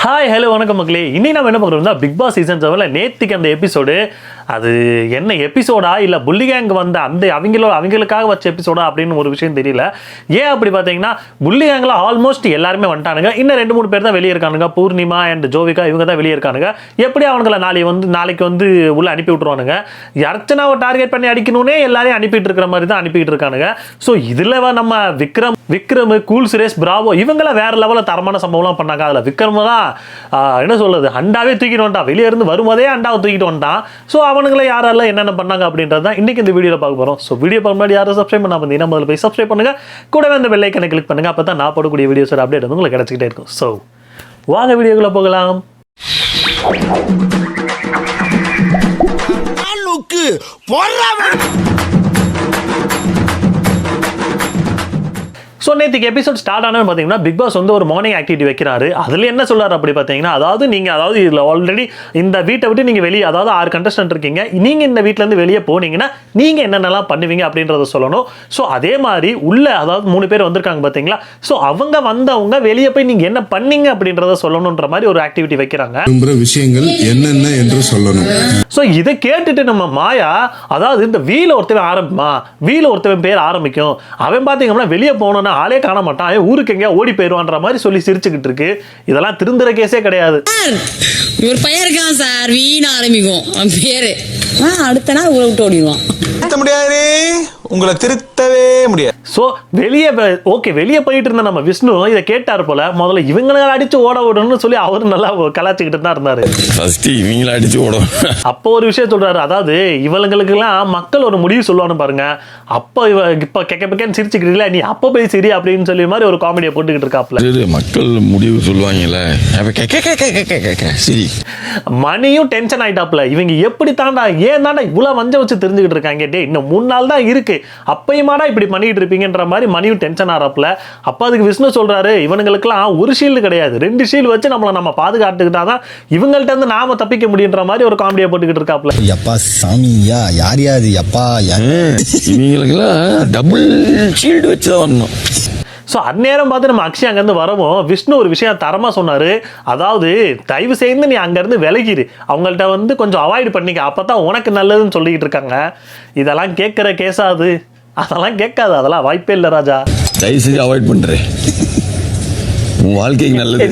Hi hello வணக்கம் மக்களே. இன்னைக்கு நம்ம என்ன பார்க்குறோம்னா பிக் பாஸ் சீசன் 7 நேற்றுக்கு அந்த எபிசோடு அது என்ன எபிசோடா இல்லை புள்ளி கேங் வந்த அந்த அவங்களுக்காக வச்ச எபிசோடா அப்படின்னு ஒரு விஷயம் தெரியல. ஏன் அப்படி பார்த்தீங்கன்னா புள்ளி கேங்கில் ஆல்மோஸ்ட் எல்லாருமே வந்துட்டானுங்க. இன்னும் 2-3 பேர் தான் வெளியே இருக்கானுங்க. பூர்ணிமா அண்ட் ஜோவிகா இவங்க தான் வெளியே இருக்கானுங்க. எப்படி அவனுங்களை நாளைக்கு வந்து உள்ள அனுப்பி விட்டுருவானுங்க. அர்ச்சனாவை டார்கெட் பண்ணி அடிக்கணும்னே எல்லாரையும் அனுப்பிட்டு இருக்கிற மாதிரி தான் அனுப்பிட்டு இருக்கானுங்க. ஸோ இதில் நம்ம விக்ரம் கூல் சுரேஷ் பிராவோ இவங்களாம் வேற லெவலில் தரமான சம்பவம்லாம் பண்ணாங்க. அதில் விக்ரம் தான் என்ன சொல்றது, அண்டாவே தூக்கிட்டு வந்துட்டான். வெளியே இருந்து வரும்போதே அண்டாவை தூக்கிட்டு வந்துட்டான். ஸோ அவனுங்களை யாரெல்லாம் என்னென்ன பண்ணாங்க அப்படின்றது தான் இன்னைக்கு இந்த வீடியோவில் பார்க்க போகிறோம். ஸோ வீடியோ பார்க்க முன்னாடி யாரும் சப்ஸ்கிரைப் பண்ணா பார்த்தீங்கன்னா முதல்ல போய் சப்ஸ்கிரைப் பண்ணுங்க. கூடவே அந்த பெல் ஐக்கனை கிளிக் பண்ணுங்க. அப்போ தான் நான் போடக்கூடிய வீடியோஸோட அப்டேட் வந்து உங்களுக்கு கிடைச்சிக்கிட்டே இருக்கும். ஸோ வாங்க வீடியோக்குள்ள போகலாம். ஸோ நேற்றுக்கு எபிசோட் ஸ்டார்ட் ஆனது பார்த்தீங்கன்னா பிக் பாஸ் வந்து ஒரு மார்னிங் ஆக்டிவிட்டி வைக்கிறாரு. அதில் என்ன சொல்கிறார் அப்படி பார்த்தீங்கன்னா, அதாவது இதில் ஆல்ரெடி இந்த வீட்டை விட்டு நீங்கள் வெளியே, அதாவது 6 கண்டஸ்டன்ட் இருக்கீங்க, நீங்கள் இந்த வீட்டிலேருந்து வெளியே போனீங்கன்னா நீங்கள் என்னென்னலாம் பண்ணுவீங்க அப்படின்றத சொல்லணும். ஸோ அதே மாதிரி உள்ள அதாவது 3 பேர் வந்திருக்காங்க பார்த்தீங்களா, ஸோ அவங்க வந்தவங்க வெளியே போய் நீங்கள் என்ன பண்ணீங்க அப்படின்றத சொல்லணுன்ற மாதிரி ஒரு ஆக்டிவிட்டி வைக்கிறாங்க. விஷயங்கள் என்னென்ன என்று சொல்லணும். ஸோ இதை கேட்டுட்டு நம்ம மாயா, அதாவது இந்த வீல ஒருத்தவன் பேர் ஆரம்பிக்கும், அவன் பார்த்தீங்கன்னா வெளியே போனோன்னா ஆளே காண மாட்டான், ஊருக்கு எங்கேயா ஓடி போயிடுவான்ற மாதிரி சொல்லி சிரிச்சுக்கிட்டு இருக்கு. இதெல்லாம் திருந்துற கேஸே கிடையாது. ஒரு பையன் இருக்கான் சார், வீணா ஆரம்பிக்கும் அவன் பேரு, அடுத்த நாள் ஊரை விட்டு ஓடிடுவான். முடியாது, உங்களை திருத்தவே முடியாது. ஸோ வெளியே போயிட்டு இருந்த நம்ம விஷ்ணு இதை கேட்டார் போல. முதல்ல இவங்களை அடிச்சு ஓட விடணும்னு சொல்லி அவரு நல்லா கலாச்சிக்கிட்டு தான் இருந்தாரு. இவங்களை அடிச்சு ஓடும். அப்போ ஒரு விஷயம் சொல்றாரு, அதாவது இவங்களுக்கெல்லாம் மக்கள் ஒரு முடிவு சொல்லுவான்னு பாருங்க. அப்போ இப்போ கெக்கன்னு சிரிச்சுக்கிட்டீங்களா, நீ அப்போ போய் சிரி அப்படின்னு சொல்லி மாதிரி ஒரு காமெடியை போட்டுக்கிட்டு இருக்காப்ல. மக்கள் முடிவு சொல்லுவாங்கல்ல, மணியும் டென்ஷன் ஆயிட்டாப்ல. இவங்க எப்படி தாண்டா ஏன் தாண்டா இவ்வளவு வஞ்ச வச்சு தெரிஞ்சுக்கிட்டு இருக்காங்க, டே இன்னும் 3 நாள் தான் இருக்கு, அப்பயுமாடா இப்படி பண்ணிட்டு இருப்பீங்கன்ற மாதிரி மணியும் டென்ஷன் ஆறாப்ல. அப்ப அதுக்கு விஷ்ணு சொல்றாரு, இவனுங்களுக்குலாம் ஒரு ஷீல்டு கிடையாது, 2 ஷீல்டு வச்சு நம்ம பாதுகாத்துக்கிட்டாதான் இவங்கள்ட்ட இருந்து நாம தப்பிக்க முடியுன்ற மாதிரி ஒரு காமெடியை போட்டுக்கிட்டு இருக்காப்ல. யப்பா சாமியா, யார் யாது யப்பா, இவங்களுக்கெல்லாம் டபுள் ஷீல்டு வச்சு தான் வரணும். ஸோ அந்நேரம் பார்த்து நம்ம அக்ஷய் அங்கேருந்து வரவும் விஷ்ணு ஒரு விஷயம் தரமாக சொன்னார். அதாவது தயவு செய்து நீ அங்கேருந்து விலகிடு, அவங்கள்ட்ட வந்து கொஞ்சம் அவாய்டு பண்ணிக்க, அப்போ தான் உனக்கு நல்லதுன்னு சொல்லிக்கிட்டு இருக்காங்க. இதெல்லாம் கேட்குற கேஸாது, அதெல்லாம் கேட்காது, அதெல்லாம் வாய்ப்பே இல்லை ராஜா. தயவு செய்து அவாய்ட் பண்ணுறேன், உன் வாழ்க்கைக்கு நல்லது.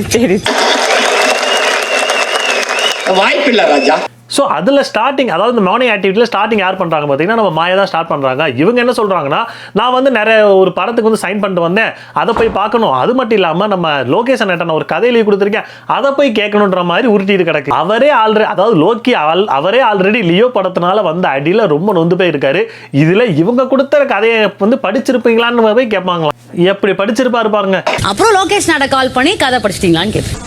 வாய்ப்பு இல்லை ராஜா. ஸோ அதில் ஸ்டார்டிங், அதாவது இந்த மார்னிங் ஆக்டிவிட்டியில் ஸ்டார்டிங் யார் பண்ணுறாங்க பார்த்தீங்கன்னா நம்ம மாயா தான் ஸ்டார்ட் பண்ணுறாங்க. இவங்க என்ன சொல்கிறாங்கன்னா, நான் வந்து நிறைய ஒரு படத்துக்கு வந்து சைன் பண்ணிட்டு வந்தேன், அதை போய் பார்க்கணும், அது மட்டும் இல்லாமல் நம்ம லோகேஷன் நான் ஒரு கதையிலேயே கொடுத்துருக்கேன், அதை போய் கேட்கணுன்ற மாதிரி உருட்டிட்டு கிடக்கு. அவரே ஆல்ரெடி லியோ படத்தினால வந்த அடியில் ரொம்ப நொந்து போயிருக்காரு. இதில் இவங்க கொடுத்த கதையை வந்து படிச்சிருப்பீங்களான்னு போய் கேட்பாங்களாம். எப்படி படிச்சிருப்பாரு பாருங்க. அப்புறம் லோகேஷ் நாட கால் பண்ணி கதை படிச்சிட்டீங்களான்னு கேட்பேன்.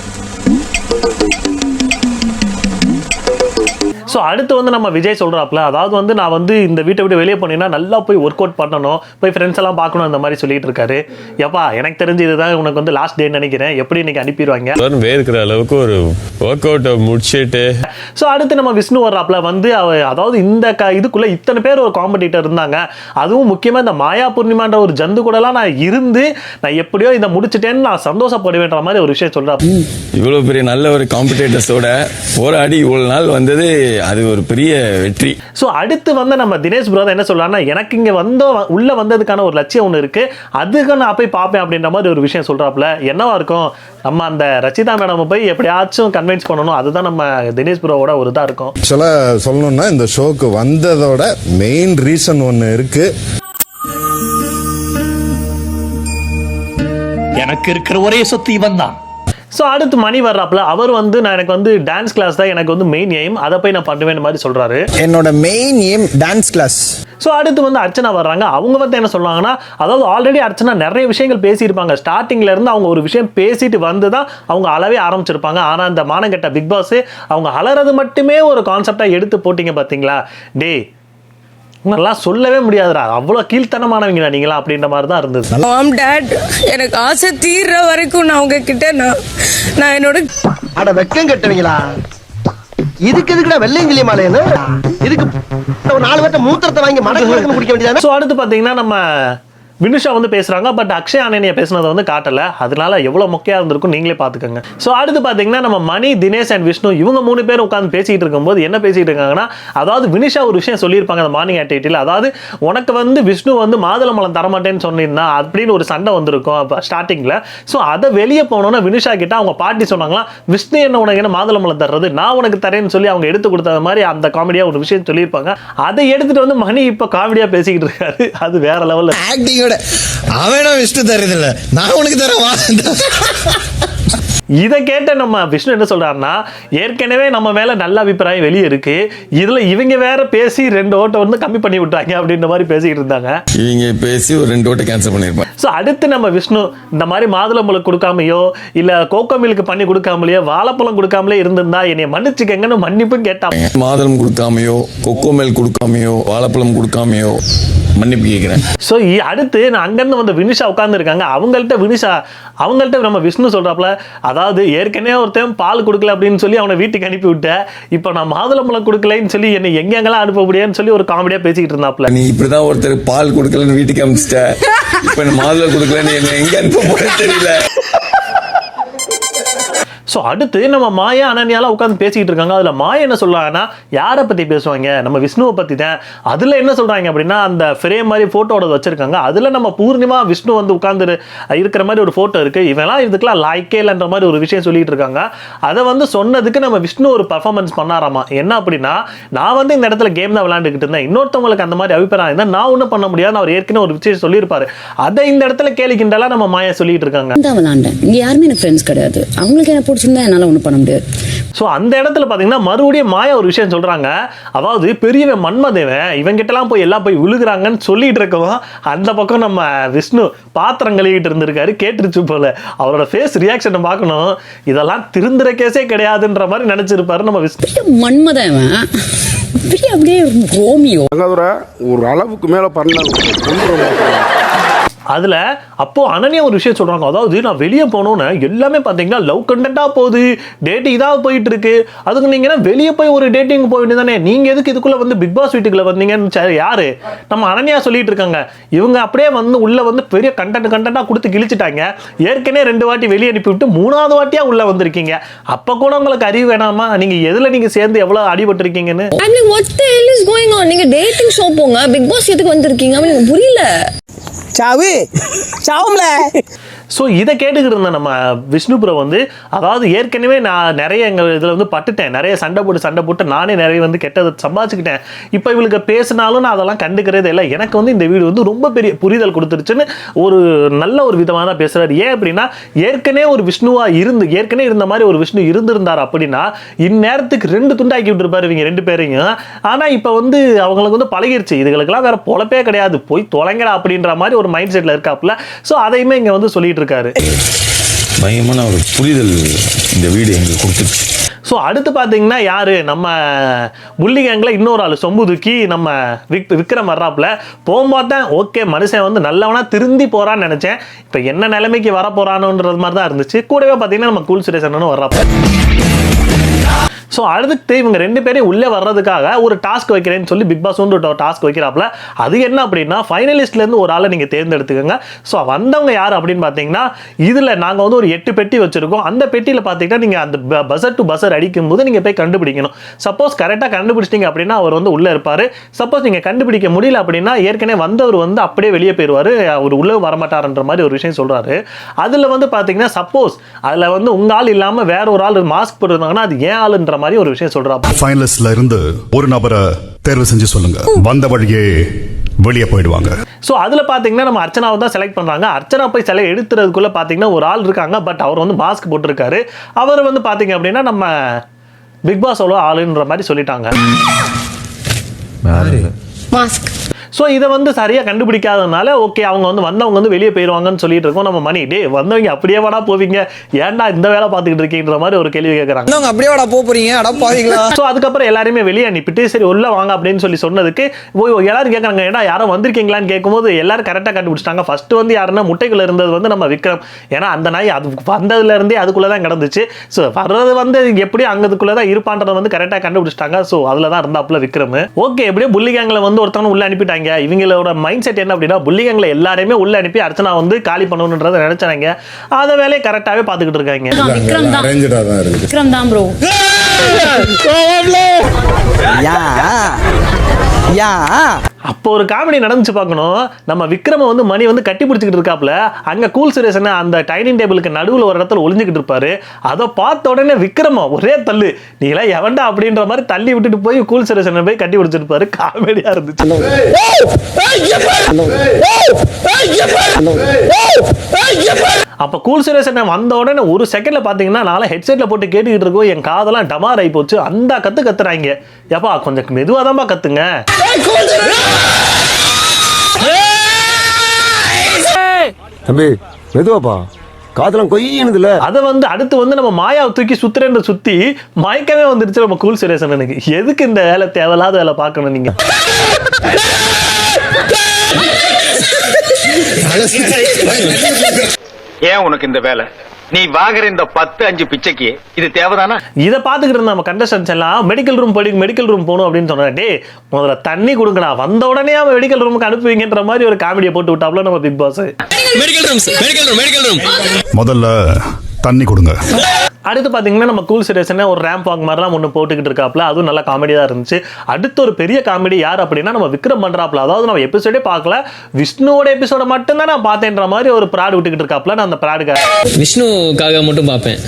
ஸோ அடுத்து வந்து நம்ம விஜய் சொல்கிறாப்புல, அதாவது வந்து நான் வந்து இந்த வீட்டை விட்டு வெளியே போனீங்கன்னா நல்லா போய் ஒர்க் அவுட் பண்ணணும், போய் ஃப்ரெண்ட்ஸ் எல்லாம் பார்க்கணும், அந்த மாதிரி சொல்லிட்டு இருக்காரு. எப்பா எனக்கு தெரிஞ்சு இதுதான் உனக்கு வந்து லாஸ்ட் டேன்னு நினைக்கிறேன், எப்படி இன்னைக்கு அனுப்பிடுவாங்க வேர்க்கிற அளவுக்கு ஒரு ஒர்க் அவுட்டை முடிச்சுட்டு. ஸோ அடுத்து நம்ம விஷ்ணு வர்றாப்புல வந்து அதாவது இந்த இதுக்குள்ள இத்தனை பேர் ஒரு காம்படிட்டர் இருந்தாங்க, அதுவும் முக்கியமாக இந்த மாயா பூர்ணிமான்ற ஒரு ஜந்து கூடலாம் நான் இருந்து நான் எப்படியோ இதை முடிச்சுட்டேன்னு நான் சந்தோஷப்படுவேன்ற மாதிரி ஒரு விஷயம் சொல்றாரு. இவ்வளோ பெரிய நல்ல ஒரு காம்படிட்டர்ஸோட போராடி இவ்வளோ நாள் வந்தது, அது ஒரு பெரிய வெற்றி. ஸோ அடுத்து வந்து நம்ம தினேஷ் ப்ரோ என்ன சொல்றாருன்னா, எனக்கு இங்கே உள்ள வந்ததுக்கான ஒரு லட்சியம் ஒன்று இருக்கு, அதுக்கு நான் போய் பார்ப்பேன் அப்படின்ற மாதிரி ஒரு விஷயம் சொல்றாப்புல. என்னவா இருக்கும், நம்ம அந்த ரச்சிதா மேடம் போய் எப்படியாச்சும் கன்வின்ஸ் பண்ணணும், அதுதான் நம்ம தினேஷ் ப்ரோவோட ஒரு இதாக இருக்கும். ஆக்சுவலாக சொல்லணும்னா இந்த ஷோக்கு வந்ததோட மெயின் ரீசன் ஒன்று இருக்கு. எனக்கு இருக்கிற ஒரே சொத்து இவன் தான். ஸோ அடுத்து மணி வர்றாப்புல, அவர் வந்து எனக்கு வந்து டான்ஸ் கிளாஸ் தான் எனக்கு வந்து மெயின் எய்ம், அதை போய் நான் பண்ணுவேன் மாதிரி சொல்றாரு. என்னோட main aim dance class. So அடுத்து வந்து அர்ச்சனா வர்றாங்க. அவங்க வந்து என்ன சொல்றாங்கன்னா, அதாவது ஆல்ரெடி அர்ச்சனா நிறைய விஷயங்கள் பேசியிருப்பாங்க, ஸ்டார்டிங்ல இருந்து அவங்க ஒரு விஷயம் பேசிட்டு வந்து தான் அவங்க அளவே ஆரம்பிச்சிருப்பாங்க. ஆனால் இந்த மானங்கெட்ட பிக் பாஸ் அவங்க அலறது மட்டுமே ஒரு கான்செப்டா எடுத்து போட்டீங்க பார்த்தீங்களா, டே உங்களெல்லாம் சொல்லவே முடியாதுடா, அவ்வளோ கீழ்த்தனமானவங்களா நீங்களா அப்படின்ற மாதிரி தான் இருந்தது. மாம் டாட், எனக்கு ஆசை தீர்ற வரைக்கும் நான் உங்ககிட்ட நான் என்னோட அட வெக்கம் கட்டுவீங்களா, இதுக்கு எதுக்குடா வெள்ளையங்கிலி மாலைன்னு, இதுக்கு ஒரு 4 பேர்ட்ட மூத்திரத்தை வாங்கி மடக்கு குடிக்க வேண்டியதானே. ஸோ அடுத்து பார்த்தீங்கன்னா நம்ம வினுஷா வந்து பேசுறாங்க. பட் அக்ஷய் ஆனனியா பேசுனதை வந்து காட்டல. அதனால எவ்வளவு மொக்கையா இருந்திருக்கும் நீங்களே பாத்துக்கோங்க. ஸோ அடுத்து பாத்தீங்கன்னா நம்ம மணி, தினேஷ் அண்ட் விஷ்ணு இவங்க 3 பேரும் உட்காந்து பேசிட்டு இருக்கும்போது என்ன பேசிட்டு இருக்காங்கன்னா, அதாவது வினுஷா ஒரு விஷயம் சொல்லியிருப்பாங்க அந்த மார்னிங் ஆக்டிவிட்டியில். அதாவது உனக்கு வந்து விஷ்ணு வந்து மாதுளம்பழம் தரமாட்டேன்னு சொன்னீங்கன்னா அப்படின்னு ஒரு சண்டை வந்திருக்கும் அப்போ ஸ்டார்டிங்ல. ஸோ அதை வெளியே போனோன்னா வினுஷா கிட்ட அவங்க பாட்டி சொன்னாங்களா, விஷ்ணு என்ன உனக்கு என்ன மாதுளம்பழம் தர்றது, நான் உனக்கு தரேன்னு சொல்லி அவங்க எடுத்து கொடுத்த மாதிரி அந்த காமெடியா ஒரு விஷயம் சொல்லியிருப்பாங்க. அதை எடுத்துட்டு வந்து மணி இப்போ காமெடியா பேசிக்கிட்டு இருக்காரு. அது வேற லெவல்ல ஆக்டிங்கோட அவனா விஷ்ணு தரதில்ல, நான் உனக்கு தரவா. இதை கேட்ட நம்ம விஷ்ணு என்ன சொல்றாருன்னா, ஏற்கனவே நம்ம மேல நல்ல அபிப்பிராயம் வெளியே இருக்கு, இதுல இவங்க வேற பேசி 2 ஓட்டை வந்து கம்மி பண்ணி விட்டாங்க அப்படின்ற மாதிரி பேசிக்கிட்டு இருந்தாங்க. இவங்க பேசி ஒரு 2 ஓட்டை கேன்சல் பண்ணிருப்பாங்க. ஸோ அடுத்து நம்ம விஷ்ணு இந்த மாதிரி மாதுளம்பழம் கொடுக்காமையோ இல்ல கோகோ மில்க் பண்ணி கொடுக்காமலையோ வாழைப்பழம் கொடுக்காமலே இருந்திருந்தா என்னை மன்னிச்சுக்கங்கன்னு மன்னிப்பும் கேட்டாங்க. மாதுளம் கொடுக்காமையோ கொக்கோ மேல் கொடுக்காமையோ வாழைப்பழம் கொடுக்காமையோ மன்னிப்பு கேட்கிறேன். ஸோ அடுத்து நான் அங்கேருந்து வந்து வினுஷா உட்கார்ந்து இருக்காங்க. அவங்கள்ட்ட நம்ம விஷ்ணு சொல்றாப்ல, அதாவது ஏற்கனவே ஒருத்தன் பால் கொடுக்கல அப்படின்னு சொல்லி அவனை வீட்டுக்கு அனுப்பி விட்டேன், இப்போ நான் மாதுளம்பழம் கொடுக்கலன்னு சொல்லி என்னை எங்கெங்கெல்லாம் அனுப்ப முடியாதுன்னு சொல்லி ஒரு காமெடியா பேசிக்கிட்டு இருந்தாப்ல. நீ இப்படிதான் ஒருத்தர் பால் கொடுக்கலன்னு வீட்டுக்கு அனுப்பிச்சிட்ட, இப்ப மாதுளை கொடுக்கலன்னு என்ன எங்க அனுப்ப போறேன்னு தெரியல. ஸோ அடுத்து நம்ம மாயா அனன்யாலாம் உட்காந்து பேசிக்கிட்டு இருக்காங்க. அதில் மாயா என்ன சொல்கிறாங்கன்னா, யாரை பற்றி பேசுவாங்க, நம்ம விஷ்ணுவை பற்றி தான். அதில் என்ன சொல்கிறாங்க அப்படின்னா, அந்த ஃப்ரேம் மாதிரி ஃபோட்டோட வச்சுருக்காங்க. அதில் நம்ம பூர்ணிமா விஷ்ணு வந்து உட்காந்து இருக்கிற மாதிரி ஒரு ஃபோட்டோ இருக்குது. இவெல்லாம் இதுக்கெல்லாம் லாய்க்கே இல்லைன்ற மாதிரி ஒரு விஷயம் சொல்லிட்டு இருக்காங்க. அதை வந்து சொன்னதுக்கு நம்ம விஷ்ணு ஒரு பர்ஃபார்மன்ஸ் பண்ணாராமா. என்ன அப்படின்னா, நான் வந்து இந்த இடத்துல கேம் தான் விளையாண்டுக்கிட்டு இருந்தேன், இன்னொருத்தவங்களுக்கு அந்த மாதிரி அபிப்பிராயம் இருந்தால் நான் ஒன்றும் பண்ண முடியாது, அவர் ஏற்கனவே ஒரு விஷயம் சொல்லியிருப்பாரு. அதை இந்த இடத்துல கேலிக்கின்றலாம் நம்ம மாயா சொல்லிட்டு இருக்காங்க. விளாண்டேன், இங்கே யாருமே எனக்கு ஃப்ரெண்ட்ஸ் கிடையாது, அவங்களுக்கு என்ன பிடிச்சிருந்தா என்னால் ஒன்றும் பண்ண முடியாது. ஸோ அந்த இடத்துல பார்த்தீங்கன்னா மறுபடியும் மாயா ஒரு விஷயம் சொல்கிறாங்க. அதாவது பெரியவன் மன்மதேவன் இவங்கிட்டலாம் போய் எல்லாம் போய் விழுகிறாங்கன்னு சொல்லிட்டு இருக்கவும், அந்த பக்கம் நம்ம விஷ்ணு பாத்திரம் கழுவிட்டு இருந்திருக்காரு. கேட்டுருச்சு போல, அவரோட ஃபேஸ் ரியாக்ஷனை பார்க்கணும். இதெல்லாம் திருந்துற கேஸே கிடையாதுன்ற மாதிரி நினைச்சிருப்பாரு நம்ம விஷ்ணு. மன்மதேவன் அப்படியே ரோமியோ ஒரு அளவுக்கு மேல அதில் அப்போ அனன்யா ஒரு விஷயம் சொல்கிறாங்க. அதாவது நான் வெளியே போனோன்னு எல்லாமே பார்த்தீங்கன்னா லவ் கண்டென்ட்டாக போகுது, டேட்டிங் இதாக போயிட்டு இருக்கு. அதுக்கு நீங்கள் வெளியே போய் ஒரு டேட்டிங் போய் வேண்டியதானே, நீங்கள் எதுக்கு இதுக்குள்ளே வந்து பிக் பாஸ் வீட்டுக்குள்ளே வந்தீங்கன்னு யாரு நம்ம அனன்யா சொல்லிட்டு இருக்காங்க. இவங்க அப்படியே வந்து உள்ளே வந்து பெரிய கண்டென்ட்டாக கொடுத்து கிழிச்சிட்டாங்க. ஏற்கனவே 2 வாட்டி வெளியே அனுப்பிவிட்டு 3ஆவது வாட்டியாக உள்ளே வந்திருக்கீங்க. அப்போ கூட உங்களுக்கு அறிவு வேணாமா, நீங்கள் எதில் நீங்கள் சேர்ந்து எவ்வளோ அடிபட்டிருக்கீங்கன்னு. நீங்க டேட்டிங் ஷோ போங்க, பிக் பாஸ் எதுக்கு வந்திருக்கீங்க எனக்கு புரியல. சாவு சாவும்ல. ஸோ இதை கேட்டுக்கிட்டு இருந்த நம்ம விஷ்ணு ப்ரோ வந்து, அதாவது ஏற்கனவே நான் நிறைய எங்கள் இதில் வந்து பட்டுட்டேன், நிறைய சண்டை போட்டு நானே நிறைய வந்து கெட்டதை சம்பாதிச்சுக்கிட்டேன். இப்போ இவளுக்கு பேசினாலும் நான் அதெல்லாம் கண்டுக்கிறதே இல்லை. எனக்கு வந்து இந்த வீடு வந்து ரொம்ப பெரிய புரிதல் கொடுத்துருச்சுன்னு ஒரு நல்ல ஒரு விதமாக தான் பேசுகிறாரு. ஏன் அப்படின்னா, ஏற்கனவே ஒரு விஷ்ணுவாக ஏற்கனவே இருந்த மாதிரி ஒரு விஷ்ணு இருந்திருந்தார் அப்படின்னா இந்நேரத்துக்கு 2 துண்டாக்கி விட்டுருப்பாரு இவங்க 2 பேரையும். ஆனால் இப்போ வந்து அவங்களுக்கு வந்து பழகிருச்சு, இதுகளுக்கெல்லாம் வேற பொழப்பே கிடையாது, போய் தொலைங்கடா அப்படின்ற மாதிரி ஒரு மைண்ட் செட்டில் இருக்காப்புல. ஸோ அதையுமே இங்கே வந்து சொல்லிட்டு இருக்காரு. பயமான ஒரு புரிதல் இந்த வீடு எங்களுக்கு கொடுத்துருச்சு. ஸோ அடுத்து பார்த்தீங்கன்னா யாரு, நம்ம புள்ளி கேங்கில் இன்னொரு ஆள் சொம்பு தூக்கி நம்ம விக்ரம் வர்றாப்புல. போகும்போது ஓகே மனுஷன் வந்து நல்லவனா திருந்தி போறான்னு நினைச்சேன். இப்போ என்ன நிலைமைக்கு வர போறானுன்றது மாதிரி தான் இருந்துச்சு. கூடவே பார்த்தீங்கன்னா நம்ம கூல் சுரேஷனும் வர்றாப்புல. ஸோ அடுத்து இவங்க 2 பேரையும் உள்ளே வர்றதுக்காக ஒரு டாஸ்க் வைக்கிறேன்னு சொல்லி பிக் பாஸ் வந்து ஒரு டாஸ்க் வைக்கிறாப்புல. அது என்ன அப்படின்னா, ஃபைனலிஸ்ட்லேருந்து ஒரு ஆளை நீங்கள் தேர்ந்தெடுத்துக்கோங்க. ஸோ வந்தவங்க யார் அப்படின்னு பார்த்தீங்கன்னா, இதில் நாங்கள் வந்து ஒரு 8 பெட்டி வச்சுருக்கோம். அந்த பெட்டியில் பார்த்தீங்கன்னா நீங்கள் அந்த பஸர் டு பஸர் அடிக்கும் போது நீங்கள் போய் கண்டுபிடிக்கணும். சப்போஸ் கரெக்டாக கண்டுபிடிச்சிட்டிங்க அப்படின்னா அவர் வந்து உள்ளே இருப்பார். சப்போஸ் நீங்கள் கண்டுபிடிக்க முடியல அப்படின்னா ஏற்கனவே வந்தவர் வந்து அப்படியே வெளியே போயிடுவார், அவர் உள்ளே வரமாட்டார்ன்ற மாதிரி ஒரு விஷயம் சொல்கிறாரு. அதில் வந்து பார்த்தீங்கன்னா சப்போஸ் அதில் வந்து உங்கள் ஆள் இல்லாமல் வேற ஒரு ஆள் மாஸ்க் போட்டுருந்தாங்கன்னா அது ஏன் ஆளுன்ற மாதிரி ஒரு விஷயம் சொல்றாங்க. ஃபைனலிஸ்ட்ல இருந்து ஒரு நபரை தேர்வு செஞ்சு சொல்லுங்க, வந்த வழியே வெளியே போயிடுவாங்க. ஸோ அதில் பார்த்தீங்கன்னா நம்ம அர்ச்சனாவை தான் செலக்ட் பண்ணுறாங்க. அர்ச்சனா போய் எடுத்துறதுக்குள்ள பார்த்தீங்கன்னா ஒரு ஆள் இருக்காங்க, பட் அவர் வந்து மாஸ்க் போட்டிருக்காரு. அவர் வந்து பார்த்தீங்க அப்படின்னா நம்ம பிக் பாஸோட ஆளுன்ற மாதிரி சொல்லிட்டாங்க. மாஸ்க். ஸோ இதை வந்து சரியாக கண்டுபிடிக்காதனால ஓகே அவங்க வந்து வந்தவங்க வந்து வெளியே போயிடுவாங்கன்னு சொல்லிட்டு இருக்கோம். நம்ம மணி டே வந்தவங்க அப்படியே வாடா போவீங்க, ஏன்டா இந்த வேலை பார்த்துக்கிட்டு இருக்கீன்ற மாதிரி ஒரு கேள்வி கேட்குறாங்க. அப்படியே வாடா போறீங்க அடப்பாவீங்களா. ஸோ அதுக்கப்புறம் எல்லாருமே வெளியே அனுப்பிட்டு சரி உள்ள வாங்க அப்படின்னு சொன்னதுக்கு எல்லாரும் கேட்குறாங்க, ஏன்னா யாரும் வந்திருக்கீங்களான்னு கேட்கும்போது எல்லாரும் கரெக்டாக கண்டுபிடிச்சிட்டாங்க. ஃபர்ஸ்ட் வந்து யாருன்னா முட்டைக்குள்ள இருந்தது வந்து நம்ம விக்ரம். ஏன்னா அந்த நாய் அது வந்ததுல இருந்தே அதுக்குள்ளே தான் கிடந்துச்சு. ஸோ வர்றது வந்து எப்படி அங்கதுக்குள்ளே தான் இருப்பான்றதை வந்து கரெக்டாக கண்டுபிடிச்சிட்டாங்க. ஸோ அதில் தான் இருந்தாப்புல விக்ரம். ஓகே எப்படியோ புள்ளி கேங்கில் வந்து ஒருத்தவங்க உள்ள அனுப்பிட்டாங்க. நினைச்சாங்க, இவங்களோட மைண்ட் செட் என்ன அப்படின்னா புள்ளிகங்களை எல்லாரையுமே உள்ள அனுப்பி அர்ச்சனா வந்து காலி பண்ணணுன்றதை நினைச்சாங்க. அதை வேலையை கரெக்டாகவே பார்த்துக்கிட்டு இருக்காங்க. விக்ரம் தான் அரேஞ்சடா தான் இருக்குது. விக்ரம் தான் ப்ரோ. அப்போ ஒரு காமெடி நடந்துச்சு பார்க்கணும். நம்ம விக்ரம வந்து மணி வந்து கட்டி பிடிச்சிக்கிட்டு இருக்காப்ல, அங்க கூல் சுரேஷன் அந்த டைனிங் டேபிளுக்கு நடுவில் ஒரு இடத்துல ஒளிஞ்சுக்கிட்டு இருப்பாரு. அதை பார்த்த உடனே விக்ரம ஒரே தள்ளு, நீங்களா எவன்டா அப்படின்ற மாதிரி தள்ளி விட்டுட்டு போய் கூல் சுரேஷனை போய் கட்டி பிடிச்சிருப்பாரு. காமெடியா இருந்துச்சு. அப்ப கூல் சுரேஷன் வந்த உடனே ஒரு செகண்ட்ல பாத்தீங்கன்னா நாளை ஹெட்செட்ல போட்டு கேட்டுக்கிட்டு இருக்கோம், என் காதெல்லாம் டமார் ஆகி போச்சு. அந்த கத்துறாங்க. ஏப்பா கொஞ்சம் மெதுவாதான்பா கத்துங்க. தம்பி மெதுவாப்பா, காதெல்லாம் கொய்யணுதுல. அதை வந்து அடுத்து வந்து நம்ம மாயாவை தூக்கி சுத்துறேன்னு சுத்தி மயக்கமே வந்துருச்சு நம்ம கூல் சுரேஷனுக்கு. எதுக்கு இந்த வேலை, தேவையில்லாத வேலை பார்க்கணும் நீங்க. ஏன் உனக்கு இந்த வேலை? நீ வாங்குற இந்த 10-5 பிச்சைக்கு இது தேவைதானா? இதை பார்த்துக்கிட்டு இருந்த நம்ம கண்டஸ்டன்ஸ் எல்லாம் மெடிக்கல் ரூம் போகணும் அப்படின்னு சொன்னா, டே முதல்ல தண்ணி கொடுங்கடா, வந்த உடனே அவன் மெடிக்கல் ரூமுக்கு அனுப்புவீங்கன்ற மாதிரி ஒரு காமெடியை போட்டு விட்டாப்ல நம்ம பிக் பாஸ். மெடிக்கல் ரூம் முதல்ல தண்ணி கொடுங்க. அடுத்து பார்த்தீங்கன்னா நம்ம கூல் சுரேஷன் ஒரு ரேம்ப் வாக் மாதிரிலாம் ஒன்று போட்டுக்கிட்டு இருக்காப்ல, அதுவும் நல்ல காமெடியாக இருந்துச்சு. அடுத்து ஒரு பெரிய காமெடி யார் அப்படின்னா நம்ம விக்ரம் பண்ணுறாப்ல. அதாவது நம்ம எபிசோடே பார்க்கல, விஷ்ணுவோட எபிசோட மட்டும் தான் நான் பார்த்தேன்ற மாதிரி ஒரு ப்ராட் விட்டுக்கிட்டு இருக்காப்ல. நான் அந்த ப்ராடுக்காக விஷ்ணுக்காக மட்டும் பார்ப்பேன்.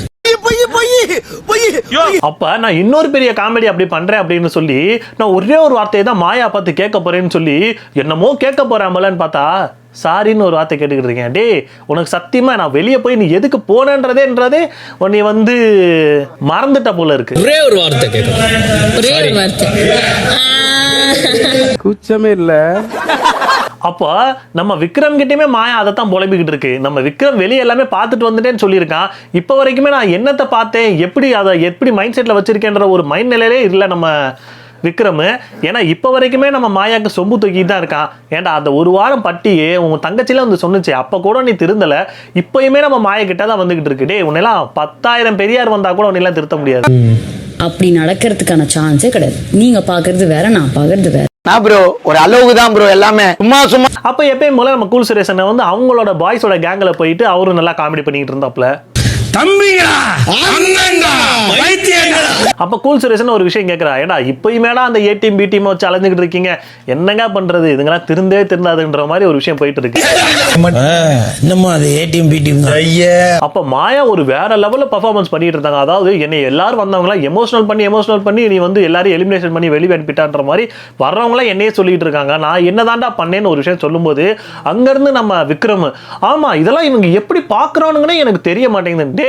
அப்ப நான் இன்னொரு பெரிய காமெடி அப்படி பண்றேன் அப்படின்னு சொல்லி நான் ஒரே ஒரு வார்த்தையை தான் மாயா பார்த்து கேட்க போறேன்னு சொல்லி என்னமோ கேட்க போறாமலன்னு பார்த்தா சாரின்னு ஒரு வார்த்தை கேட்டுக்கிட்டு இருக்கேன். டே உனக்கு சத்தியமா நான் வெளியே போய் நீ எதுக்கு போனன்றதே உன்னை வந்து மறந்துட்ட போல இருக்கு. ஒரே ஒரு வார்த்தை கேட்கணும், ஒரே ஒரு வார்த்தை. குச்சமே இல்ல. அப்போ நம்ம விக்ரம் கிட்டயுமே மாயா அதை தான் புலம்பிக்கிட்டு இருக்கு. நம்ம விக்ரம் வெளியே எல்லாமே பார்த்துட்டு வந்துட்டேன்னு சொல்லியிருக்கான். இப்போ வரைக்குமே நான் என்னத்தை பார்த்தேன், எப்படி மைண்ட் செட்டில் வச்சிருக்கேன்ற ஒரு மைண்ட் நிலையிலே இல்லை நம்ம விக்ரம். ஏன்னா இப்போ வரைக்குமே நம்ம மாயாவுக்கு சொம்பு தூக்கிட்டு தான் இருக்கான். ஏன்டா அந்த ஒரு வாரம் பட்டியே உங்க தங்கச்சிலாம் வந்து சொன்னுச்சு, அப்போ கூட நீ திருந்தலை, இப்போயுமே நம்ம மாயா கிட்ட தான் வந்துகிட்டு இருக்கு. டே உன்னெல்லாம் 10,000 பெரியார் வந்தா கூட உன்னெல்லாம் திருத்த முடியாது. அப்படி நடக்கிறதுக்கான சான்ஸே கிடையாது. நீங்க பாக்குறது வேற, நான் பாக்குறது வேற. நான் ப்ரோ ஒரு அளவுக்கு தான் ப்ரோ எல்லாமே சும்மா. அப்ப எப்பயும் போல நம்ம கூல் சுரேஷனை வந்து அவங்களோட பாய்ஸோட கேங்ல போயிட்டு அவரும் நல்லா காமெடி பண்ணிட்டு இருந்தாப்ல. அப்ப கூல் சுரேஷன் ஒரு விஷயம் கேட்கிறா, ஏடா இப்பயுமேடா அந்த ஏ டீம் பி டீம் வச்சு அலைஞ்சுக்கிட்டு இருக்கீங்க, என்னங்க பண்றது, இதுங்கெல்லாம் திருந்தாதுன்ற மாதிரி ஒரு விஷயம் போயிட்டு இருக்கு. அப்ப மாயா ஒரு வேற லெவல்ல பெர்ஃபார்மன்ஸ் பண்ணிட்டு இருந்தாங்க. அதாவது என்னை எல்லாரும் வந்தவங்க எமோஷனல் பண்ணி நீ வந்து எல்லாரும் எலிமினேஷன் பண்ணி வெளியே அனுப்பிட்டான்ற மாதிரி வர்றவங்க என்னையே சொல்லிட்டு இருக்காங்க. நான் என்னதான்டா பண்ணேன்னு ஒரு விஷயம் சொல்லும் போது அங்கிருந்து நம்ம விக்ரம், ஆமா இதெல்லாம் இவங்க எப்படி பாக்குறானுங்கன்னு எனக்கு தெரிய மாட்டேங்குது. டே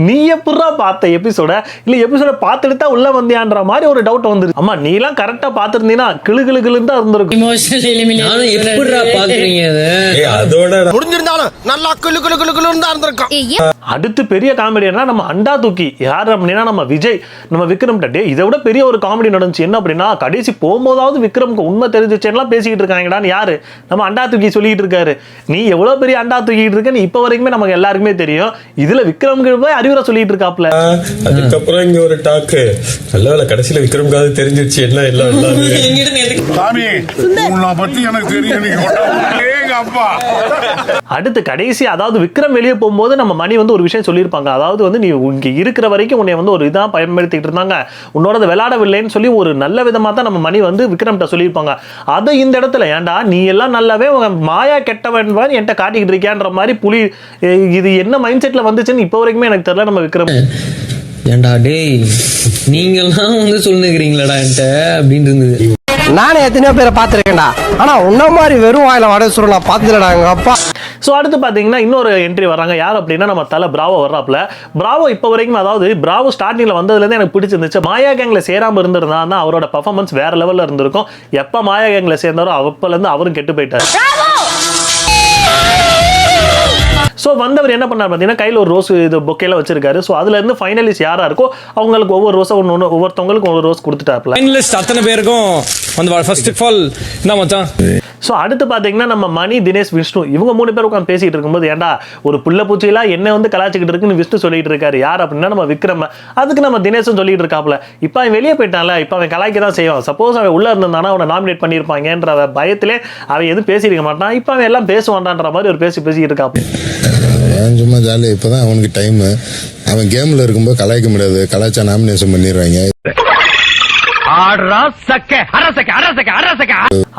நீ எப்படா பார்த்த எபிசோட, இல்ல எபிசோட பார்த்துட்டு தான் உள்ள வந்தியான்ற மாதிரி ஒரு டவுட் வந்துரு. அம்மா நீ எல்லாம் கரெக்டா பார்த்திருந்தீனா கிளுகிளுன்னு தான் இருந்திருக்கும். இமோஷனல் எலிமினேஷன் எப்படிடா பாக்குறீங்க அதோட முடிஞ்சிருந்தாலும் நல்லா குளுன்னு தான் இருந்திருக்கும். அடுத்து பெரிய காமெடினா நம்ம அண்டா தூக்கி யார் அப்படின்னா நம்ம விஜய். நம்ம விக்ரம் டே இதை விட பெரிய ஒரு காமெடி நடந்துச்சு. என்ன அப்படின்னா கடைசி போகும்போதாவது விக்ரமுக்கு உண்மை தெரிஞ்சிச்சேன்லாம் பேசிக்கிட்டு இருக்காங்கடான்னு யாரு நம்ம அண்டா தூக்கி சொல்லிட்டு இருக்காரு. நீ எவ்வளவு பெரிய அண்டா தூக்கிட்டு இருக்கன்னு இப்ப வரைக்குமே நமக்கு எல்லாருக்குமே தெரியும். இதுல விக்ரம் போய் அறிவுரை சொல்லிட்டு இருக்காப்ல. அதுக்கப்புறம் இங்க ஒரு டாக்கு நல்ல கடைசியில விக்ரம்காவது தெரிஞ்சிருச்சு என்ன எல்லாம் அடுத்து கடைசி அதாவது விக்ரம் வெளியே போகும்போது நம்ம மணி வந்து ஒரு விஷயம் சொல்லியிருப்பாங்க. அதாவது வந்து நீ இங்க இருக்கிற வரைக்கும் உன்னை வந்து ஒரு இதான் பயன்படுத்திட்டு இருந்தாங்க, உன்னோட விளையாடவில்லைன்னு சொல்லி ஒரு நல்ல விதமா தான் நம்ம மணி வந்து விக்ரம்கிட்ட சொல்லியிருப்பாங்க. அதை இந்த இடத்துல ஏன்டா நீ எல்லாம் நல்லாவே மாயா கெட்டவன் என்கிட்ட காட்டிக்கிட்டு இருக்கியான்ற மாதிரி புலி இது என்ன மைண்ட் செட்ல வந்துச்சுன்னு இப்போ வரைக்குமே எனக்கு தெரியல நம்ம விக்ரம். ஏண்டா டேய் நீங்கெல்லாம் வந்து சொல்லுங்கிறீங்களாடா என்கிட்ட அப்படின்னு இருந்தது. நானே எத்தனையோ பேரை பார்த்துருக்கேன்டா, ஆனா உன்ன மாதிரி வெறும் வாயில வட சொல்ல நான் பார்த்துலடா எங்க அப்பா. ஸோ அடுத்து பார்த்தீங்கன்னா இன்னொரு என்ட்ரி வராங்க. யார் அப்படின்னா நம்ம தலை பிராவோ வர்றாப்புல. பிராவோ இப்போ வரைக்கும் அதாவது பிராவோ ஸ்டார்டிங்கில் வந்ததுலேருந்து எனக்கு பிடிச்சிருந்துச்சு. மாயா கேங்கில் சேராமல் இருந்திருந்தா தான் அவரோட பர்ஃபார்மன்ஸ் வேற லெவலில் இருந்திருக்கும். எப்போ மாயா கேங்கில் சேர்ந்தாரோ அப்போலேருந்து அவரும் கெட்டு போயிட்டார். ஸோ வந்தவர் என்ன பண்ணார் பார்த்தீங்கன்னா கையில் ஒரு ரோஸ் இது பொக்கையில வச்சிருக்காரு. ஸோ அதுலேருந்து ஃபைனலிஸ்ட் யாரா இருக்கோ அவங்களுக்கு ஒவ்வொரு ரோஸை ஒவ்வொருத்தவங்களுக்கு ஒரு ரோஸ் கொடுத்துட்டாப்ல. அத்தனை பேருக்கும் ஃபர்ஸ்ட் ஆஃப் ஆல் என்ன மச்சான் ஸோ அடுத்து பார்த்தீங்கன்னா நம்ம மணி, தினேஷ், விஷ்ணு இவங்க 3 பேர் உட்காந்து பேசிட்டு இருக்கும்போது, ஏன்டா ஒரு புள்ள பூச்சிலாம் என்ன வந்து கலாச்சிக்கிட்டு இருக்குன்னு விஷ்ணு சொல்லிட்டு இருக்காரு. யார் அப்படின்னா நம்ம விக்ரம். அதுக்கு நம்ம தினேஷும் சொல்லிட்டு இருக்காப்ல, இப்போ அவன் வெளியே போயிட்டான்ல, இப்போ அவன் கலாய்க்க தான் செய்வான். சப்போஸ் அவன் உள்ள இருந்தானா அவனை நாமினேட் பண்ணியிருப்பாங்கன்ற பயத்திலே அவன் எதுவும் பேசியிருக்க மாட்டான். இப்போ அவன் எல்லாம் பேசுவான்ன்ற மாதிரி ஒரு பேசிக்கிட்டு இருக்காப்ல. சும்மா ஜாலியாக இப்போதான் அவனுக்கு டைம். அவன் கேம்ல இருக்கும்போது கலாய்க்க முடியாது, கலாய்ச்சா நாமினேஷன் பண்ணிடுவாங்க.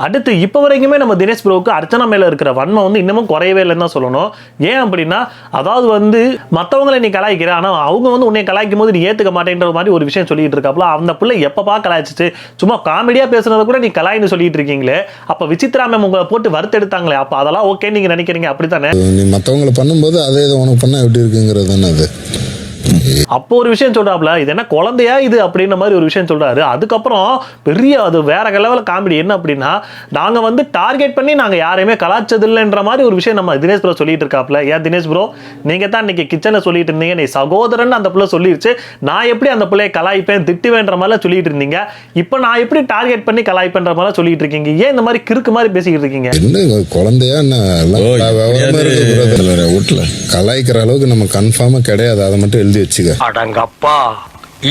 அடுத்து இப்போ வரைக்குமே நம்ம தினேஷ் ப்ரோவுக்கு அர்ச்சனா மேல இருக்கிற வன்மை வந்து இன்னமும் குறையவே இல்லைன்னு தான் சொல்லணும். ஏன் அப்படின்னா, அதாவது வந்து மற்றவங்களை நீ கலாய்க்கிற, ஆனால் அவங்க வந்து உன்னை கலாய்க்கும் போது நீ ஏற்றுக்க மாட்டேன்ற மாதிரி ஒரு விஷயம் சொல்லிட்டு இருக்காப்ல. அந்த பிள்ளை எப்பப்பா கலாய்ச்சிச்சு, சும்மா காமெடியா பேசுறத கூட நீ கலாய்னு சொல்லிட்டு இருக்கீங்களே, அப்போ விசித்ரா மேம் உங்களை போட்டு வறுத்தெடுத்தாங்களே, அப்போ அதெல்லாம் ஓகே நீங்க நினைக்கிறீங்க அப்படித்தானே? நீ மற்றவங்களை பண்ணும்போது அதே இதை உனக்கு பண்ணால் எப்படி இருக்குங்கிறது தானே அது. அப்போ ஒரு விஷயம் சொல்றாப்ல, இது என்ன குழந்தையா இது அப்படின்ற மாதிரி ஒரு விஷயம் சொல்றாரு. அதுக்கப்புறம் பெரிய அது வேற லெவல் காமெடி என்ன அப்படின்னா, நாங்க வந்து டார்கெட் பண்ணி நாங்க யாரையுமே கலாச்சது இல்லைன்ற மாதிரி ஒரு விஷயம் நம்ம தினேஷ் ப்ரோ சொல்லிட்டு இருக்காப்ல. ஏன் தினேஷ் ப்ரோ, நீங்க தான் இன்னைக்கு கிச்சன்ல சொல்லிட்டு இருந்தீங்க, நீ சகோதரன் அந்த பிள்ளை சொல்லிருச்சு, நான் எப்படி அந்த பிள்ளையை கலாய்ப்பேன் திட்டுவேன்ற மாதிரிலாம் சொல்லிட்டு இருந்தீங்க. இப்போ நான் எப்படி டார்கெட் பண்ணி கலாய்ப்பேன்ற மாதிரிலாம் சொல்லிட்டு இருக்கீங்க. ஏன் இந்த மாதிரி கிறுக்கு மாதிரி பேசிக்கிட்டு இருக்கீங்க? என்ன குழந்தையா வீட்டுல கலாய்க்கிற அளவுக்கு நம்ம கன்ஃபார்மா கிடையாது, அதை மட்டும் எழுதி வச்சுக்க. அடங்கப்பா,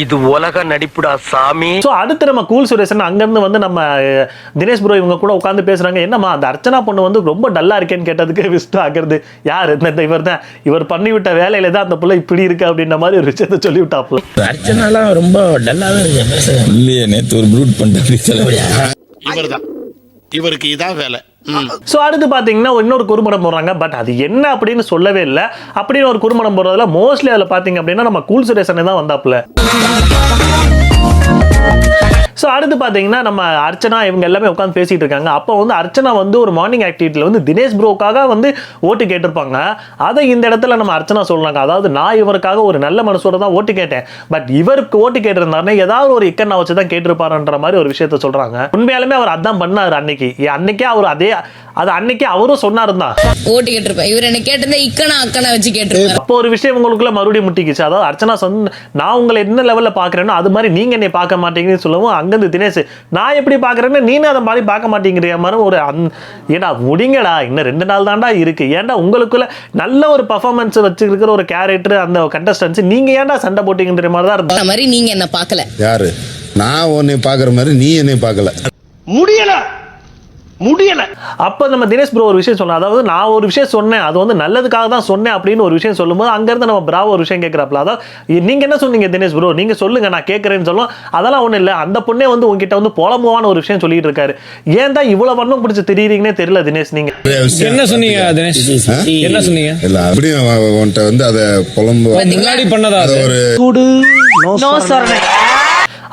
இது உலக நடிப்புடா சாமி. ஸோ அடுத்து நம்ம கூல் சுரேஷன் அங்கேருந்து வந்து நம்ம தினேஷ் ப்ரோ இவங்க கூட உட்காந்து பேசுறாங்க. என்னம்மா அந்த அர்ச்சனா பொண்ணு வந்து ரொம்ப டல்லா இருக்கேன்னு கேட்டதுக்கு விஷ்ணு ஆகிறது, யார் இந்த இவர் தான், இவர் பண்ணிவிட்ட வேலையில தான் அந்த பிள்ளை இப்படி இருக்கு அப்படின்ற மாதிரி ஒரு விஷயத்த சொல்லி விட்டாப்ல. அர்ச்சனாலாம் ரொம்ப டல்லாவே இருக்கு. இல்லையே, நேற்று ஒரு ப்ரூட் பண்ணிட்டு இவர்தான், இவருக்கு இதான் வேலை. ஸோ அடுத்து பார்த்தீங்கன்னா இன்னொரு குறும்படம் போடுறாங்க. பட் அது என்ன அப்படின்னு சொல்லவே இல்லை. அப்படின்னு ஒரு குறும்படம் போடுறதுல மோஸ்ட்லி அதில் பார்த்தீங்க அப்படின்னா நம்ம கூல் சுரேஷனே தான் வந்தாப்புல. ஸோ அடுத்து பார்த்தீங்கன்னா நம்ம அர்ச்சனா இவங்க எல்லாமே உட்காந்து பேசிட்டு இருக்காங்க. அப்போ வந்து அர்ச்சனா வந்து ஒரு மார்னிங் ஆக்டிவிட்டியில் வந்து தினேஷ் ப்ரோக்காக வந்து ஓட்டு கேட்டிருப்பாங்க. அதை இந்த இடத்துல நம்ம அர்ச்சனா சொல்றாங்க, அதாவது நான் இவருக்காக ஒரு நல்ல மனசோட தான் ஓட்டு கேட்டேன், பட் இவருக்கு ஓட்டு கேட்டிருந்தாருன்னா ஏதாவது ஒரு இக்கண்ணா வச்சு தான் கேட்டிருப்பாருன்ற மாதிரி ஒரு விஷயத்த சொல்றாங்க. உண்மையாலுமே அவர் அதான் பண்ணாரு அன்னைக்கே அவர் அன்னைக்கே அவரும் சொன்னாரு தான், ஓட்டு கேட்டிருப்பேன், இவர் என்ன கேட்டிருந்தா இக்கனா அக்கனா வச்சு கேட்டிருப்பாரு. அப்போ ஒரு விஷயம் உங்களுக்குள்ள மறுபடியும் முட்டிக்கிச்சு. அதாவது அர்ச்சனா சொன்ன, நான் உங்களை என்ன லெவலில் பார்க்குறேனோ அது மாதிரி நீங்க என்னை பார்க்க மாட்டீங்கன்னு சொல்லவும், அங்கேருந்து தினேஷ் நான் எப்படி பார்க்குறேன்னு நீனு அதை மாதிரி பார்க்க மாட்டேங்கிற மாதிரி ஒரு ஏடா முடிங்கடா, இன்னும் 2 நாள் தான்டா இருக்கு, ஏன்டா உங்களுக்குள்ள நல்ல ஒரு பர்ஃபார்மன்ஸ் வச்சுருக்கிற ஒரு கேரக்டர் அந்த கண்டஸ்டன்ஸ் நீங்க ஏன்டா சண்டை போட்டீங்கன்ற மாதிரி தான் இருந்தது. மாதிரி நீங்க என்ன பார்க்கல, யாரு நான் உன்னை பார்க்குற மாதிரி நீ என்னை பார்க்கல, முடியல. அப்ப நம்ம தினேஷ் ப்ரோ ஒரு விஷயம் சொன்னோம், அதாவது நான் ஒரு விஷயம் சொன்னேன், அது வந்து நல்லதுக்காக தான் சொன்னேன் அப்படின்னு ஒரு விஷயம் சொல்லும்போது அங்கிருந்து நம்ம பிராவோ ஒரு விஷயம் கேட்கிறாப்ல, அதாவது நீங்க என்ன சொன்னீங்க தினேஷ் ப்ரோ, நீங்க சொல்லுங்க நான் கேட்கறேன்னு சொல்லுவோம். அதெல்லாம் ஒண்ணு இல்ல, அந்த பொண்ணே வந்து உங்ககிட்ட வந்து புலம்புவான ஒரு விஷயம் சொல்லிட்டு இருக்காரு. ஏன் தான் இவ்வளவு வண்ணம் பிடிச்சி திடீர்னே தெரியல தினேஷ். நீங்க என்ன சொன்னீங்க தினேஷ்? என்ன சொன்னீங்க? இல்ல அப்படியும் உன்கிட்ட வந்து அதை புலம்பு முன்னாடி பண்ணதா ஒரு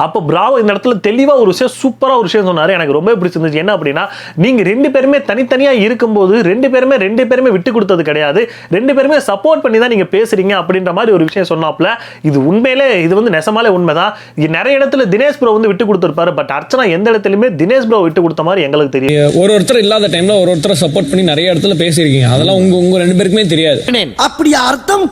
அப்போ பிராவோ இந்த இடத்துல தெளிவா ஒரு விஷயம் சூப்பரா ஒரு விஷயம் சொன்னாரு, எனக்கு ரொம்ப பிடிச்சிருந்துச்சு. என்ன அப்படின்னா, நீங்க 2 பேருமே தனித்தனியா இருக்கும்போது 2 பேருமே விட்டு கொடுத்தது கிடையாது, 2 பேருமே சப்போர்ட் பண்ணி தான் நீங்க பேசுறீங்க அப்படின்ற மாதிரி ஒரு விஷயம் சொன்னாப்ல. இது உண்மையிலே இது வந்து நெசமாலே உண்மைதான். நிறைய இடத்துல தினேஷ் ப்ரோ வந்து விட்டு கொடுத்திருப்பாரு, பட் அர்ச்சனா எந்த இடத்துலயுமே தினேஷ் ப்ரோ விட்டு கொடுத்த மாதிரி எங்களுக்கு தெரியும். ஒருத்தர் இல்லாத டைம்ல ஒருத்தர் சப்போர்ட் பண்ணி நிறைய இடத்துல பேசியிருக்கீங்க, அதெல்லாம் உங்க 2 பேருக்குமே தெரியாது. அப்படி அர்த்தம்.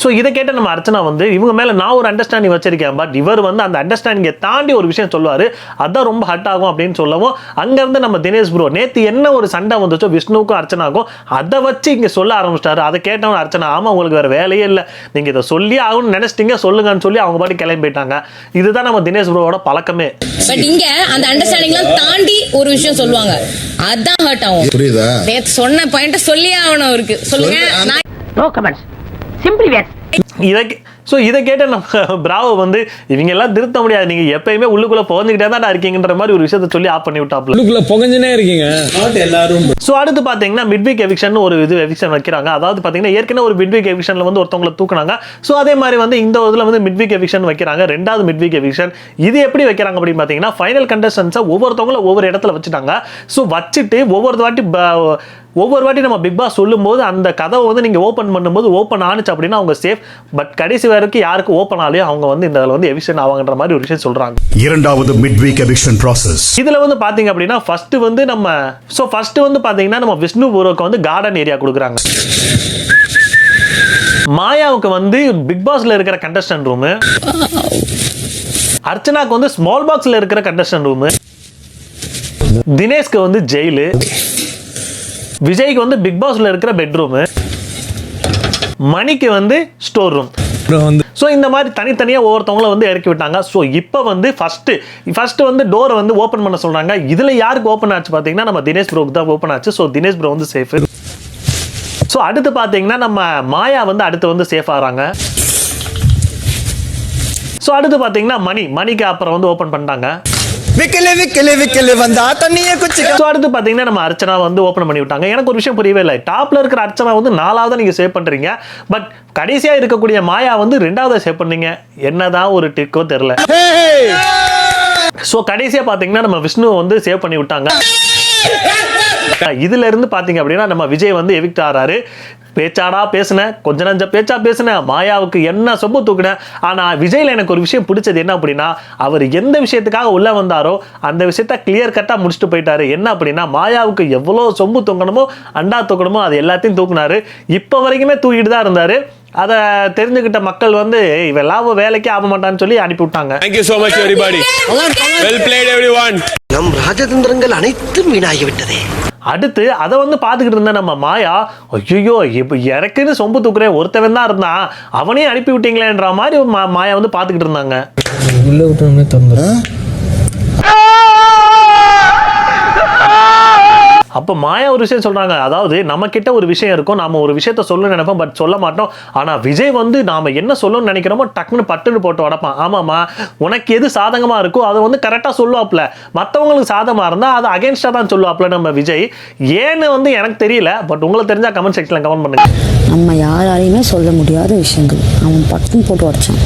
ஸோ இதை கேட்ட நம்ம அர்ச்சனா வந்து இவங்க மேல நான் ஒரு அண்டர்ஸ்டாண்டிங் வச்சிருக்கேன், பட் இவர் வந்து அந்த அண்டர்ஸ்டாண்டிங்கை தாண்டி ஒரு விஷயம் சொல்லுவாரு, அதான் ரொம்ப ஹர்ட் ஆகும் அப்படின்னு சொல்லவும், அங்கிருந்து நம்ம தினேஷ் ப்ரோ நேற்று என்ன ஒரு சண்டை வந்துச்சோ விஷ்ணுவுக்கும் அர்ச்சனாக்கும் அதை வச்சு இங்க சொல்ல ஆரம்பிச்சிட்டாரு. அதை கேட்டவன் அர்ச்சனா, ஆமா உங்களுக்கு வேற வேலையே இல்லை, நீங்க இதை சொல்லி ஆகணும்னு நினைச்சிட்டீங்க, சொல்லுங்கன்னு சொல்லி அவங்க பாட்டி கிளம்பி போயிட்டாங்க. இதுதான் நம்ம தினேஷ் ப்ரோவோட பழக்கமே. பட் இங்க அந்த அண்டர்ஸ்டாண்டிங்லாம் தாண்டி ஒரு விஷயம் சொல்லுவாங்க, அதான் ஹர்ட் ஆகும். புரியுதா? நேத்து சொன்ன பாயிண்ட் சொல்லி ஆகணும் இருக்கு, சொல்லுங்க. நோ கமெண்ட்ஸ், சிம்பிளி வேர். இதை கேட்ட நம்ம பிராவோ வந்து இவங்க எல்லாம் திருத்த முடியாது, நீங்க எப்பயுமே உள்ளுக்குள்ள புகஞ்சுக்கிட்டே தான் இருக்கீங்கன்ற மாதிரி ஒரு விஷயத்தை சொல்லி ஆஃப் பண்ணி விட்டாப்ல. உள்ளுக்குள்ள புகஞ்சுனே இருக்கீங்க எல்லாரும். ஸோ அடுத்து பாத்தீங்கன்னா மிட்வீக் எவிக்ஷன் ஒரு எவிக்ஷன் வைக்கிறாங்க. அதாவது பாத்தீங்கன்னா ஏற்கனவே ஒரு மிட்வீக் எவிக்ஷன்ல வந்து ஒருத்தவங்களை தூக்குனாங்க. ஸோ அதே மாதிரி வந்து இந்த இதுல வந்து மிட்வீக் எவிக்ஷன் வைக்கிறாங்க, 2வது மிட்வீக் எவிக்ஷன். இது எப்படி வைக்கிறாங்க அப்படின்னு பாத்தீங்கன்னா, ஃபைனல் கண்டஸ்டன்ஸை ஒவ்வொருத்தவங்களும் ஒவ்வொரு இடத்துல வச்சுட்டாங்க. ஸோ வச்சுட்டு ஒவ்வொரு வாட்டி நம்ம பிக் பாஸ் சொல்லும்போது அந்த கதவை வந்து நீங்க ஓப்பன் பண்ணும்போது ஓப்பன் ஆனிச்சு அப்படின்னா அவங்க சேஃப், பட் கடைசி வரைக்கும் யாருக்கு ஓப்பன் ஆலையோ அவங்க வந்து இந்த வந்து எவிக்ஷன் ஆவாங்கன்ற மாதிரி ஒரு விஷயம் சொல்றாங்க. 2வது மிட்வீக் எவிக்ஷன் process. இதுல வந்து பாத்தீங்க அப்படின்னா ஃபர்ஸ்ட் வந்து பாத்தீங்கன்னா நம்ம விஷ்ணு ப்ரோக்கு வந்து கார்டன் ஏரியா கொடுக்குறாங்க, மாயாவுக்கு வந்து பிக் பாஸ்ல இருக்கிற கண்டஸ்டன்ட் ரூம், அர்ச்சனாக்கு வந்து ஸ்மால் பாக்ஸ்ல இருக்கிற கண்டஸ்டன்ட் ரூம், தினேஷ்க்கு வந்து ஜெயிலு, விஜய்க்கு வந்து பிக் பாஸ்ல இருக்கிற பெட்ரூம், மணிக்கு வந்து ஸ்டோர் ரூம். ஸோ இந்த மாதிரி தனித்தனியாக ஒவ்வொருத்தவங்களும் வந்து இறக்கி விட்டாங்க. ஸோ இப்போ வந்து ஃபர்ஸ்ட் வந்து டோரை வந்து ஓப்பன் பண்ண சொல்கிறாங்க. இதில் யாருக்கு ஓப்பன் ஆச்சு பார்த்தீங்கன்னா நம்ம தினேஷ் ப்ரோக்கு தான் ஓப்பன் ஆச்சு. ஸோ தினேஷ் ப்ரோ வந்து சேஃபு. ஸோ அடுத்து பார்த்தீங்கன்னா நம்ம மாயா வந்து அடுத்து வந்து சேஃப் ஆகிறாங்க. ஸோ அடுத்து பார்த்தீங்கன்னா மணிக்கு அப்புறம் வந்து ஓப்பன் பண்ணிட்டாங்க. விக்கலு வந்தா தண்ணியே குச்சி. ஸோ அடுத்து பார்த்தீங்கன்னா நம்ம அர்ச்சனா வந்து ஓப்பன் பண்ணி விட்டாங்க. எனக்கு ஒரு விஷயம் புரியவே இல்லை. டாப்ல இருக்கிற அர்ச்சனா வந்து 4வது நீங்கள் சேவ் பண்ணுறீங்க, பட் கடைசியாக இருக்கக்கூடிய மாயா வந்து 2வது சேவ் பண்ணீங்க. என்னதான் ஒரு டிக்கோ தெரியல. ஸோ கடைசியாக பார்த்தீங்கன்னா நம்ம விஷ்ணு வந்து சேவ் பண்ணி விட்டாங்க. இதுல இருந்து பாத்தீங்க அப்படின்னா நம்ம விஜய் வந்து எவிக்ட் ஆறாரு. பேச்சாடா பேசுனேன், கொஞ்ச நஞ்ச பேச்சா பேசுனேன், மாயாவுக்கு என்ன சொம்பு தூக்குனேன். ஆனா விஜய்ல எனக்கு ஒரு விஷயம் பிடிச்சது என்ன அப்படின்னா, அவர் எந்த விஷயத்துக்காக உள்ள வந்தாரோ அந்த விஷயத்த கிளியர் கட்டா முடிச்சுட்டு போயிட்டாரு. என்ன அப்படின்னா, மாயாவுக்கு எவ்வளவு சொம்பு தூக்கணுமோ அண்டா தூக்கணுமோ அது எல்லாத்தையும் தூக்குனாரு. இப்ப வரைக்குமே தூக்கிட்டு தான் இருந்தாரு. அதை தெரிஞ்சுக்கிட்ட மக்கள் வந்து இவெல்லாம் வேலைக்கே ஆக மாட்டான்னு சொல்லி அனுப்பி விட்டாங்க. Thank you so much everybody. Well played everyone. நம் ராஜதந்திரங்கள் அனைத்தும் வீணாகிவிட்டதே. அடுத்து அதை வந்து பார்த்துக்கிட்டு இருந்த நம்ம மாயா, ஐயோ இப்போ இறக்குன்னு சொம்பு தூக்குறேன் ஒருத்தவன் தான் இருந்தான், அவனையும் அனுப்பி விட்டீங்களேன்ற மாதிரி மாயா வந்து பார்த்துக்கிட்டு இருந்தாங்க. அப்போ மாயா ஒரு விஷயம் சொல்றாங்க. அதாவது நம்ம கிட்ட ஒரு விஷயம் இருக்கும், நாம ஒரு விஷயத்த சொல்ல நினைப்போம், பட் சொல்ல மாட்டோம். ஆனா விஜய் வந்து நாம என்ன சொல்லணும்னு நினைக்கிறோமோ டக்குன்னு பட்டுன்னு போட்டு உடப்பான். ஆமாமா, உனக்கு எது சாதகமா இருக்கோ அதை வந்து கரெக்டா சொல்லுவாப்ல, மற்றவங்களுக்கு சாதகமா இருந்தா அதை அகேன்ஸ்டா தான் சொல்லுவாப்ல நம்ம விஜய். ஏன்னு வந்து எனக்கு தெரியல, பட் உங்களுக்கு தெரிஞ்சா கமெண்ட் செக்ஷன்ல கமெண்ட் பண்ணுங்க. நம்ம யாராலையுமே சொல்ல முடியாத விஷயங்கள் அவன் பட்டுன்னு போட்டு உடச்சான்.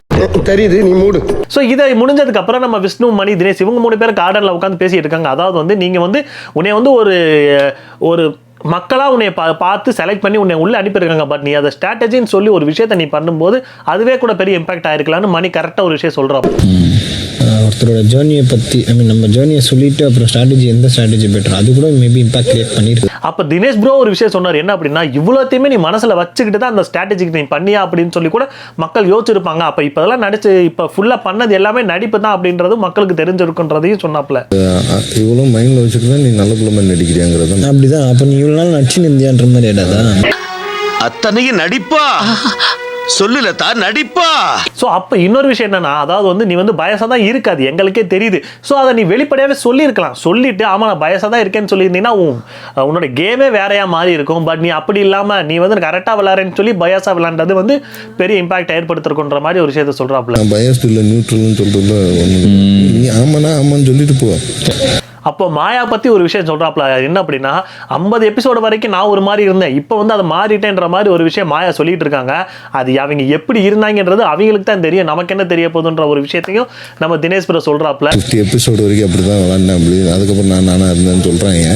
தெரியுது, நீ மூடு. ஸோ இதை முடிஞ்சதுக்கு அப்புறம் நம்ம விஷ்ணு, மணி, தினேஷ் இவங்க 3 பேர் கார்டனில் உட்காந்து பேசிட்டு இருக்காங்க. அதாவது வந்து நீங்க வந்து உன்னை வந்து ஒரு மக்களாக உன்னை பார்த்து செலக்ட் பண்ணி உன்னை உள்ளே அனுப்பியிருக்காங்க, பட் நீ அதை ஸ்ட்ராட்டஜின்னு சொல்லி ஒரு விஷயத்தை நீ பண்ணும்போது அதுவே கூட பெரிய இம்பாக்ட் ஆயிருக்கலாம்னு மணி கரெக்டாக ஒரு விஷயம் சொல்கிறோம். ஒருத்தரோட ஜேர்னியை பற்றி நம்ம ஜேர்னியை சொல்லிட்டு அப்புறம் ஸ்ட்ராட்டஜி, எந்த ஸ்ட்ராட்டஜி பெட்டர், அது கூட மேபி இம்பாக்ட் கிரியேட் பண்ணிருக்கு. அப்போ தினேஷ் ப்ரோ ஒரு விஷயம் சொன்னார். என்ன அப்படின்னா, இவ்வளோத்தையுமே நீ மனசில் வச்சுக்கிட்டு தான் அந்த ஸ்ட்ராட்டஜிக்கு நீ பண்ணியா அப்படின்னு சொல்லி கூட மக்கள் யோசிச்சிருப்பாங்க. அப்போ இப்போ அதெல்லாம் நடிச்சு இப்போ ஃபுல்லாக பண்ணது எல்லாமே நடிப்பு தான் அப்படின்றது மக்களுக்கு தெரிஞ்சிருக்குன்றதையும் சொன்னாப்ல. இவ்வளோ மைண்டில் வச்சுட்டு தான் நீ நல்ல பிள்ளை நடிக்கிறியாங்கிறது அப்படிதான். அப்போ நீ இவ்வளோ நாள் நடிச்சு நிந்தியான்ற மாதிரி ஏடாதான் அத்தனையும் நடிப்பா சொல்லுல தான் நடிப்பா. ஸோ அப்போ இன்னொரு விஷயம் என்னன்னா, அதாவது வந்து நீ வந்து பயசாக தான் இருக்காது, எங்களுக்கே தெரியுது. ஸோ அதை நீ வெளிப்படையாகவே சொல்லியிருக்கலாம். சொல்லிட்டு ஆமாம் நான் பயசாக தான் இருக்கேன்னு சொல்லியிருந்தீங்கன்னா உன்னோட கேமே வேறையா மாறி இருக்கும். பட் நீ அப்படி இல்லாமல் நீ வந்து கரெக்டாக விளையாடுறேன்னு சொல்லி பயசாக விளையாண்டது வந்து பெரிய இம்பாக்ட் ஏற்படுத்திருக்குன்ற மாதிரி ஒரு விஷயத்த சொல்கிறாப்புல. பயஸ்ட் இல்லை நியூட்ரல்னு சொல்கிறதுல ஒன்று, நீ ஆமாண்ணா ஆமான்னு சொல்லிட்டு போ. அப்போ மாயா பற்றி ஒரு விஷயம் சொல்கிறாப்ல. என்ன அப்படின்னா, 50 எபிசோடு வரைக்கும் நான் ஒரு மாதிரி இருந்தேன், இப்போ வந்து அதை மாறிட்டேன்ற மாதிரி ஒரு விஷயம் மாயா சொல்லிட்டு இருக்காங்க. அது அவங்க எப்படி இருந்தாங்கன்றது அவங்களுக்கு தான் தெரியும், நமக்கு என்ன தெரிய போகுதுன்ற ஒரு விஷயத்தையும் நம்ம தினேஷ் ப்ரோ சொல்கிறாப்ல. 50 எபிசோடு வரைக்கும் அப்படி தான் விளாண்டேன், அப்படி அதுக்கப்புறம் நானாக இருந்தேன்னு சொல்கிறாங்க.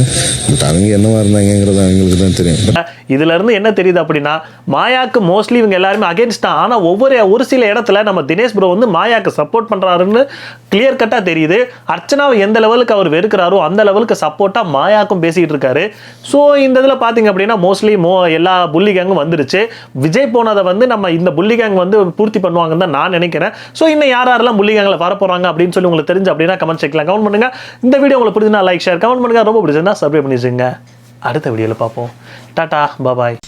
பட் அவங்க என்னவா இருந்தாங்கிறது அவங்களுக்கு தான் தெரியும். இதுல இருந்து என்ன தெரியுது அப்படின்னா, மாயாக்கு மோஸ்ட்லி இவங்க எல்லாருமே அகேன்ஸ்ட் தான். ஆனால் ஒரு சில இடத்துல நம்ம தினேஷ் ப்ரோ வந்து மாயாக்கு சப்போர்ட் பண்ணுறாருன்னு கிளியர் கட்டாக தெரியுது. அர்ச்சனாவை எந்த லெவலுக்கு அவர் வெறுக்கிறாரோ அந்த லெவலுக்கு சப்போர்ட்டாக மாயாக்கும் பேசிகிட்டு இருக்காரு. ஸோ இந்த இதில் பார்த்தீங்க அப்படின்னா மோஸ்ட்லி எல்லா புள்ளி கேங்கும் வந்துருச்சு. விஜய் போனதை வந்து நம்ம இந்த புள்ளி கேங் வந்து பூர்த்தி பண்ணுவாங்கன்னு தான் நான் நினைக்கிறேன். ஸோ இன்னும் யாரெல்லாம் புள்ளி கேங்கில் வரப்போகிறாங்க அப்படின்னு சொல்லி உங்களுக்கு தெரிஞ்சு அப்படின்னா கமெண்ட் செக்ல கமெண்ட் பண்ணுங்க. இந்த வீடியோ உங்களுக்கு பிடிச்சிருந்தா லைக் ஷேர் கமெண்ட் பண்ணுங்க. ரொம்ப பிடிச்சிருந்தா சப்ஸ்கிரைப் பண்ணி வச்சுங்க. அடுத்த வீடியோவில் பார்ப்போம். டாடா பாய்.